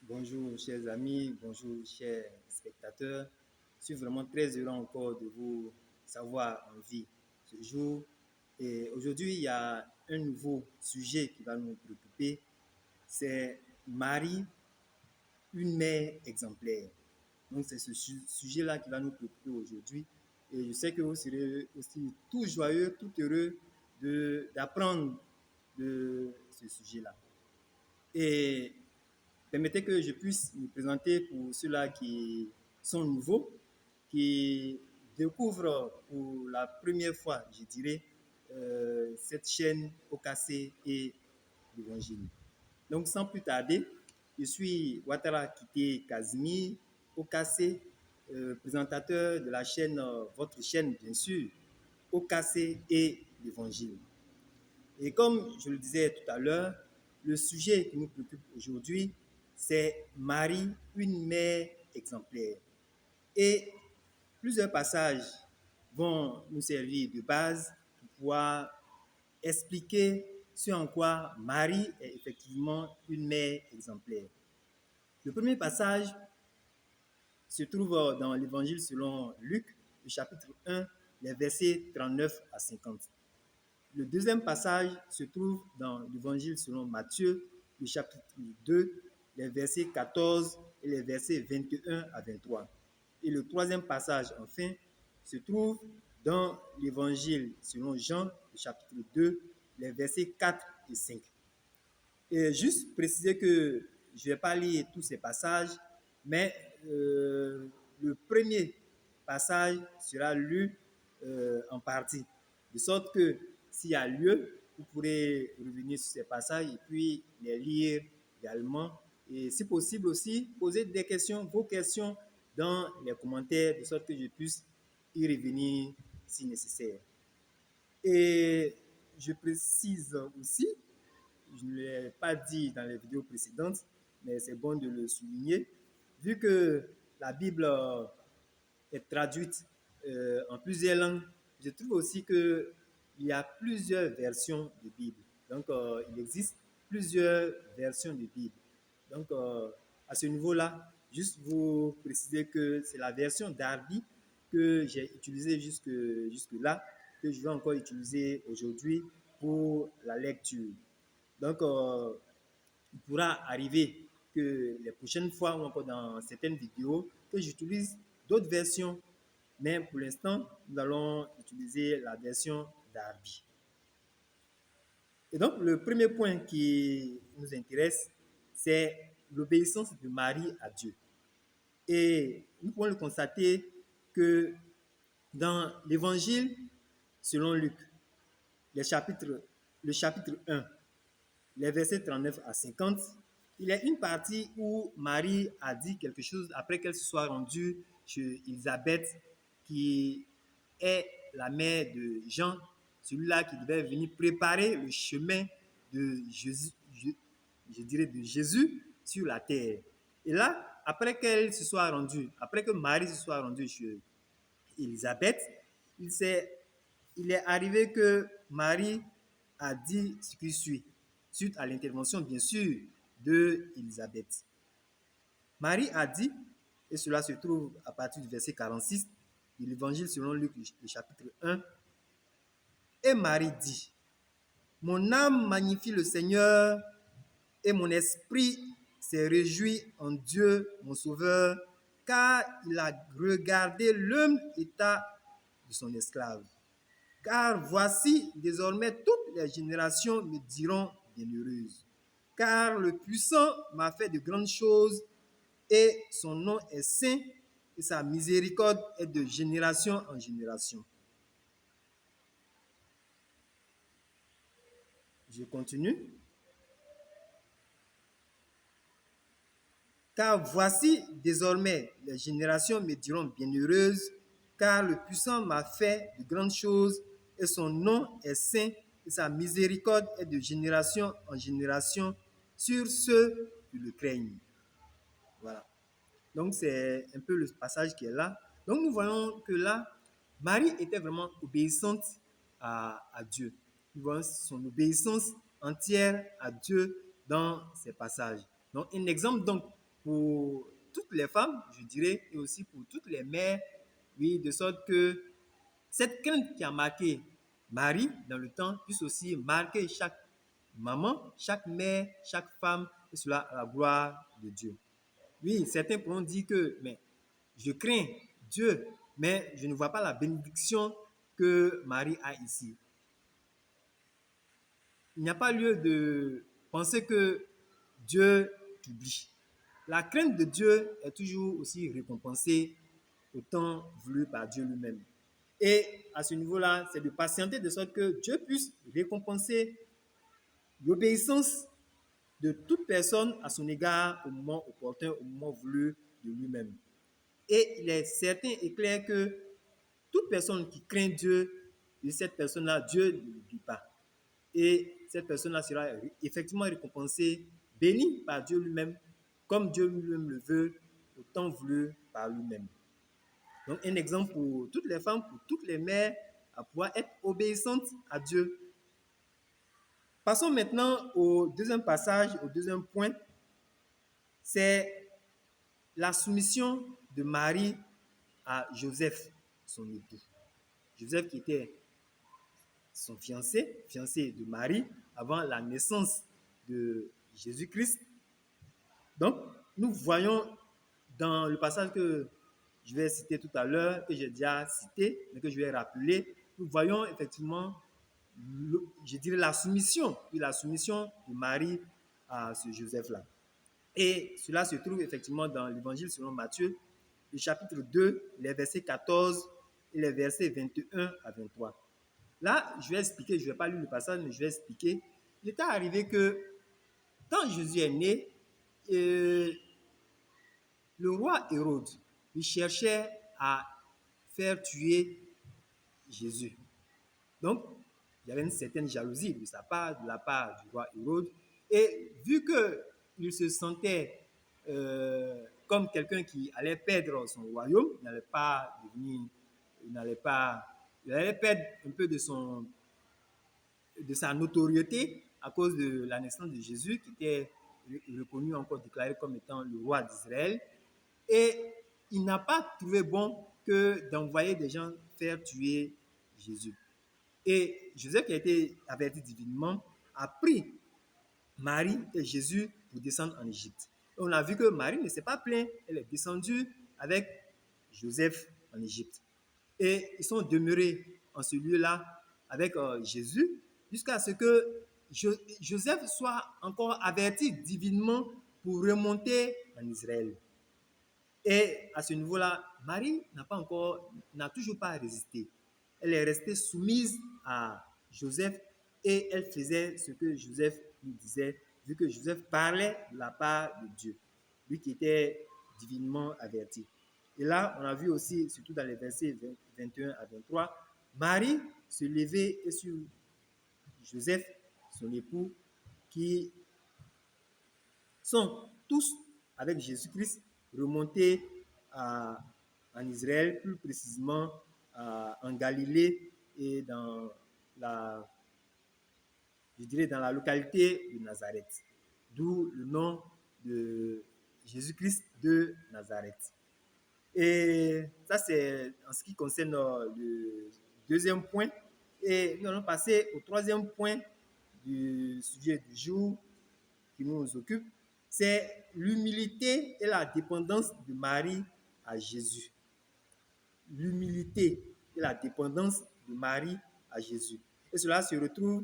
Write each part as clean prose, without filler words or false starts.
Bonjour chers amis, bonjour chers spectateurs. Je suis vraiment très heureux encore de vous savoir en vie ce jour. Et aujourd'hui, il y a un nouveau sujet qui va nous préoccuper. C'est Marie, une mère exemplaire. Donc c'est ce sujet-là qui va nous préoccuper aujourd'hui. Et je sais que vous serez aussi tout joyeux, tout heureux d'apprendre de ce sujet-là. Et permettez que je puisse me présenter pour ceux-là qui sont nouveaux, qui découvrent pour la première fois, je dirais, cette chaîne OKC et l'Évangile. Donc, sans plus tarder, je suis Ouattara Kité Kazmi, OKC, présentateur de la chaîne, votre chaîne bien sûr, OKC et l'Évangile. Et comme je le disais tout à l'heure, le sujet qui nous préoccupe aujourd'hui, c'est Marie, une mère exemplaire. Et plusieurs passages vont nous servir de base pour pouvoir expliquer ce en quoi Marie est effectivement une mère exemplaire. Le premier passage se trouve dans l'Évangile selon Luc, le chapitre 1, les versets 39 à 50. Le deuxième passage se trouve dans l'Évangile selon Matthieu, le chapitre 2, les versets 14 et les versets 21 à 23. Et le troisième passage, enfin, se trouve dans l'Évangile selon Jean, le chapitre 2, les versets 4 et 5. Et juste préciser que je ne vais pas lire tous ces passages, mais le premier passage sera lu en partie, de sorte que s'il y a lieu, vous pourrez revenir sur ces passages et puis les lire également. Et si possible aussi, poser des questions, vos questions dans les commentaires, de sorte que je puisse y revenir si nécessaire. Et je précise aussi, je ne l'ai pas dit dans les vidéos précédentes, mais c'est bon de le souligner, vu que la Bible est traduite en plusieurs langues, je trouve aussi qu'il y a plusieurs versions de Bible. Donc, il existe plusieurs versions de Bible. Donc, à ce niveau-là, juste vous préciser que c'est la version Darby que j'ai utilisée jusque-là, que je vais encore utiliser aujourd'hui pour la lecture. Donc, il pourra arriver que les prochaines fois ou encore dans certaines vidéos, que j'utilise d'autres versions. Mais pour l'instant, nous allons utiliser la version Darby. Et donc, le premier point qui nous intéresse, c'est l'obéissance de Marie à Dieu. Et nous pouvons le constater que dans l'Évangile, selon Luc, le chapitre 1, les versets 39 à 50, il y a une partie où Marie a dit quelque chose après qu'elle se soit rendue chez Élisabeth, qui est la mère de Jean, celui-là qui devait venir préparer le chemin de Jésus, je dirais de Jésus sur la terre. Et là, après qu'elle se soit rendue, après que Marie se soit rendue chez Élisabeth, il est arrivé que Marie a dit ce qui suit, suite à l'intervention, bien sûr, de Élisabeth. Marie a dit, et cela se trouve à partir du verset 46 de l'Évangile selon Luc, le chapitre 1, et Marie dit, « Mon âme magnifie le Seigneur, et mon esprit s'est réjoui en Dieu, mon Sauveur, car il a regardé l'humble état de son esclave. Car voici, désormais, toutes les générations me diront bienheureuse. Car le puissant m'a fait de grandes choses, et son nom est saint, et sa miséricorde est de génération en génération. » Je continue. Car voici, désormais, les générations me diront bienheureuse, car le puissant m'a fait de grandes choses, et son nom est saint, et sa miséricorde est de génération en génération sur ceux qui le craignent. Voilà. Donc, c'est un peu le passage qui est là. Donc, nous voyons que là, Marie était vraiment obéissante à Dieu. Nous voyons son obéissance entière à Dieu dans ces passages. Donc, un exemple donc pour toutes les femmes, je dirais, et aussi pour toutes les mères, oui, de sorte que cette crainte qui a marqué Marie dans le temps puisse aussi marquer chaque maman, chaque mère, chaque femme, et cela à la gloire de Dieu. Oui, certains pourront dire que, mais je crains Dieu, mais je ne vois pas la bénédiction que Marie a ici. Il n'y a pas lieu de penser que Dieu t'oublie. La crainte de Dieu est toujours aussi récompensée au temps voulu par Dieu lui-même. Et à ce niveau-là, c'est de patienter de sorte que Dieu puisse récompenser l'obéissance de toute personne à son égard au moment opportun, au moment voulu de lui-même. Et il est certain et clair que toute personne qui craint Dieu, et cette personne-là, Dieu ne l'oublie pas. Et cette personne-là sera effectivement récompensée, bénie par Dieu lui-même, comme Dieu lui-même le veut, au temps voulu par lui-même. Donc, un exemple pour toutes les femmes, pour toutes les mères, à pouvoir être obéissantes à Dieu. Passons maintenant au deuxième passage, au deuxième point. C'est la soumission de Marie à Joseph, son époux. Joseph qui était son fiancé de Marie, avant la naissance de Jésus-Christ. Donc, nous voyons dans le passage que je vais citer tout à l'heure, que j'ai déjà cité, mais que je vais rappeler, nous voyons effectivement, je dirais, la soumission de Marie à ce Joseph-là. Et cela se trouve effectivement dans l'évangile selon Matthieu, le chapitre 2, les versets 14 et les versets 21 à 23. Là, je vais expliquer, je ne vais pas lire le passage, mais je vais expliquer. Il est arrivé que quand Jésus est né, le roi Hérode, il cherchait à faire tuer Jésus. Donc, il y avait une certaine jalousie de sa part, de la part du roi Hérode. Et vu qu'il se sentait comme quelqu'un qui allait perdre son royaume, il n'allait pas devenir, il allait perdre un peu de sa notoriété à cause de la naissance de Jésus, qui était reconnu encore, déclaré comme étant le roi d'Israël. Et il n'a pas trouvé bon que d'envoyer des gens faire tuer Jésus. Et Joseph, qui a été averti divinement, a pris Marie et Jésus pour descendre en Égypte. Et on a vu que Marie ne s'est pas plainte, elle est descendue avec Joseph en Égypte. Et ils sont demeurés en ce lieu-là avec Jésus jusqu'à ce que Joseph soit encore averti divinement pour remonter en Israël. Et à ce niveau-là, Marie n'a toujours pas résisté. Elle est restée soumise à Joseph et elle faisait ce que Joseph lui disait, vu que Joseph parlait de la part de Dieu, lui qui était divinement averti. Et là, on a vu aussi, surtout dans les versets 21 à 23, Marie se lever et sur Joseph, son époux, qui sont tous avec Jésus-Christ remontés en Israël, plus précisément en Galilée et dans dans la localité de Nazareth, d'où le nom de Jésus-Christ de Nazareth. Et ça, c'est en ce qui concerne le deuxième point. Et nous allons passer au troisième point du sujet du jour qui nous occupe, c'est l'humilité et la dépendance de Marie à Jésus. L'humilité et la dépendance de Marie à Jésus. Et cela se retrouve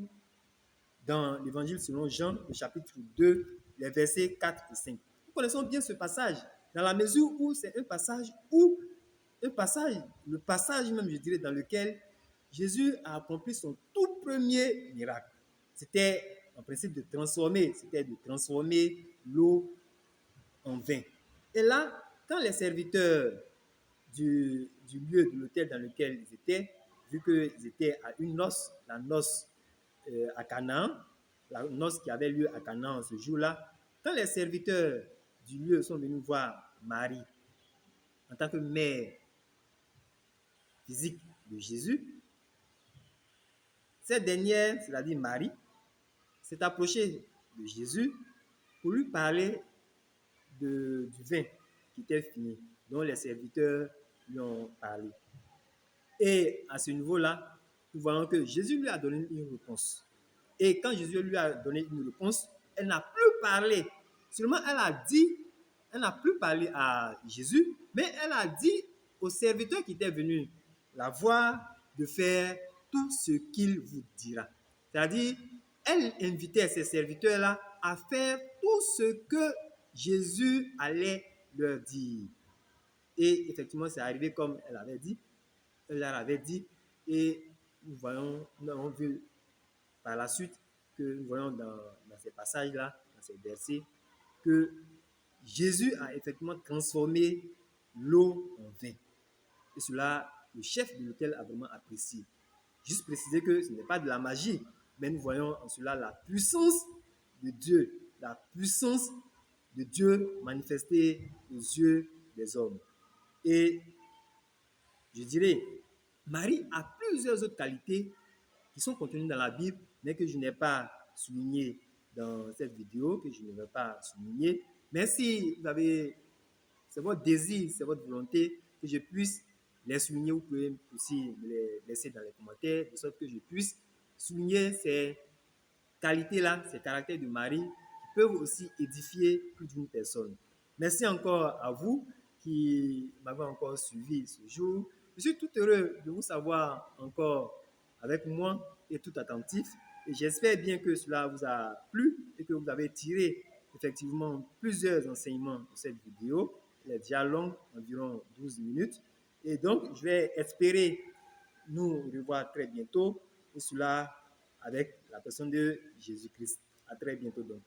dans l'évangile selon Jean, le chapitre 2, les versets 4 et 5. Nous connaissons bien ce passage, dans la mesure où c'est le passage même, je dirais, dans lequel Jésus a accompli son tout premier miracle. C'était en principe de transformer l'eau en vin. Et là, quand les serviteurs du lieu de l'hôtel dans lequel ils étaient, vu qu'ils étaient à une noce, la noce à Canaan, la noce qui avait lieu à Canaan ce jour-là, quand les serviteurs du lieu sont venus voir Marie en tant que mère physique de Jésus, cette dernière, c'est-à-dire Marie, s'est approchée de Jésus pour lui parler du vin qui était fini, dont les serviteurs lui ont parlé. Et à ce niveau-là, nous voyons que Jésus lui a donné une réponse. Et quand Jésus lui a donné une réponse, elle n'a plus parlé. Seulement, elle n'a plus parlé à Jésus, mais elle a dit aux serviteurs qui étaient venus la voir de faire tout ce qu'il vous dira. C'est-à-dire, elle invitait ses serviteurs-là à faire tout ce que Jésus allait leur dire. Et effectivement, c'est arrivé comme elle avait dit. Elle leur avait dit. Et nous avons vu par la suite que nous voyons dans ces passages-là, dans ces versets, que Jésus a effectivement transformé l'eau en vin. Et cela, le chef de l'hôtel a vraiment apprécié. Juste préciser que ce n'est pas de la magie, mais nous voyons en cela la puissance de Dieu, la puissance de Dieu manifestée aux yeux des hommes. Et je dirais, Marie a plusieurs autres qualités qui sont contenues dans la Bible, mais que je n'ai pas soulignées dans cette vidéo, que je ne vais pas souligner. Mais si vous avez, c'est votre désir, c'est votre volonté que je puisse les souligner, vous pouvez aussi me les laisser dans les commentaires, de sorte que je puisse souligner ces qualités-là, ces caractères de Marie qui peuvent aussi édifier plus d'une personne. Merci encore à vous qui m'avez encore suivi ce jour. Je suis tout heureux de vous savoir encore avec moi et tout attentif. Et j'espère bien que cela vous a plu et que vous avez tiré effectivement plusieurs enseignements de cette vidéo. Elle est déjà longue, environ 12 minutes. Et donc, je vais espérer nous revoir très bientôt. Et cela avec la personne de Jésus-Christ. À très bientôt donc.